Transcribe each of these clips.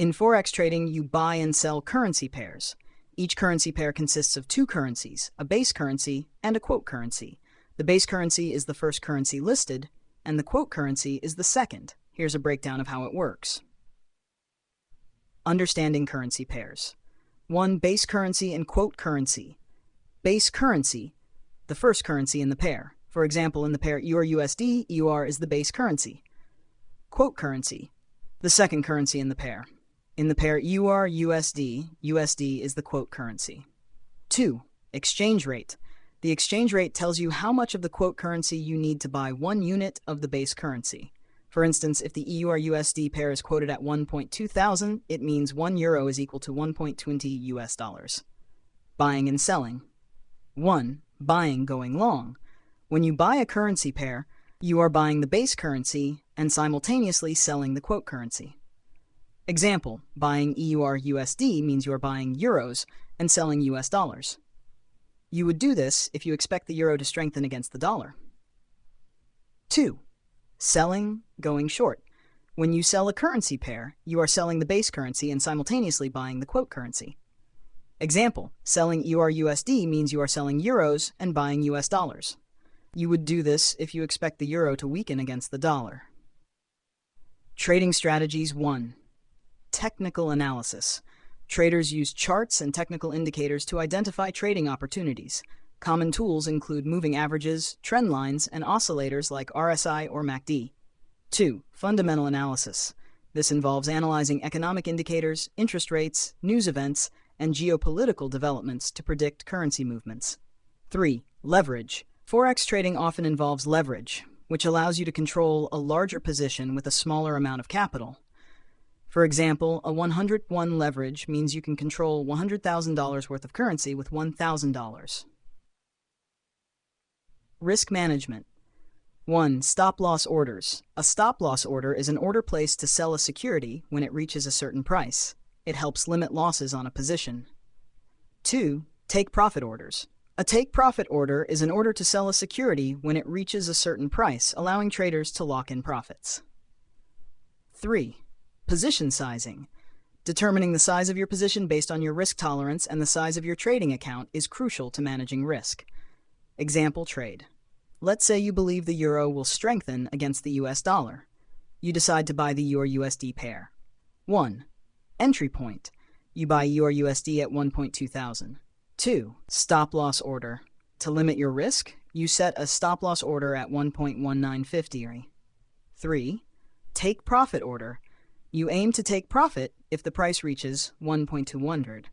In Forex trading, you buy and sell currency pairs. Each currency pair consists of two currencies, a base currency and a quote currency. The base currency is the first currency listed, and the quote currency is the second. Here's a breakdown of how it works. Understanding currency pairs. 1. Base currency and quote currency. Base currency, the first currency in the pair. For example, in the pair EUR-USD, EUR is the base currency. Quote currency, the second currency in the pair. In the pair EUR-USD, USD is the quote currency. 2. Exchange rate. The exchange rate tells you how much of the quote currency you need to buy 1 unit of the base currency. For instance, if the EUR-USD pair is quoted at 1.2 thousand, it means 1 euro is equal to 1.20 US dollars. Buying and selling. 1. Buying, going long. When you buy a currency pair, you are buying the base currency and simultaneously selling the quote currency. Example, buying EUR-USD means you are buying euros and selling US dollars. You would do this if you expect the euro to strengthen against the dollar. 2. Selling, going short. When you sell a currency pair, you are selling the base currency and simultaneously buying the quote currency. Example, selling EUR-USD means you are selling euros and buying US dollars. You would do this if you expect the euro to weaken against the dollar. Trading strategies 1. Technical analysis. Traders use charts and technical indicators to identify trading opportunities. Common tools include moving averages, trend lines, and oscillators like RSI or MACD. 2. Fundamental analysis. This involves analyzing economic indicators, interest rates, news events, and geopolitical developments to predict currency movements. 3. Leverage. Forex trading often involves leverage, which allows you to control a larger position with a smaller amount of capital. For example, a 101 leverage means you can control $100,000 worth of currency with $1,000. Risk management. 1. Stop-loss orders. A stop-loss order is an order placed to sell a security when it reaches a certain price. It helps limit losses on a position. 2. Take-profit orders. A take-profit order is an order to sell a security when it reaches a certain price, allowing traders to lock in profits. 3. Position sizing. Determining the size of your position based on your risk tolerance and the size of your trading account is crucial to managing risk. Example trade. Let's say you believe the euro will strengthen against the US dollar. You decide to buy the EUR-USD pair. 1. Entry point. You buy EUR-USD at 1.2 thousand. 2. Stop-loss order. To limit your risk, you set a stop-loss order at 1.1950. 3. Take-profit order. You aim to take profit if the price reaches 1.200.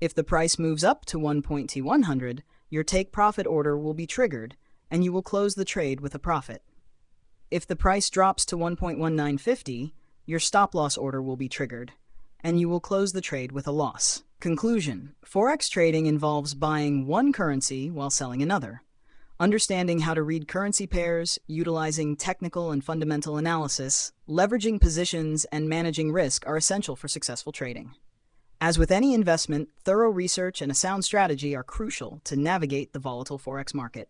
If the price moves up to 1.2100, your take-profit order will be triggered, and you will close the trade with a profit. If the price drops to 1.1950, your stop-loss order will be triggered, and you will close the trade with a loss. Conclusion: Forex trading involves buying one currency while selling another. Understanding how to read currency pairs, utilizing technical and fundamental analysis, leveraging positions, and managing risk are essential for successful trading. As with any investment, thorough research and a sound strategy are crucial to navigate the volatile Forex market.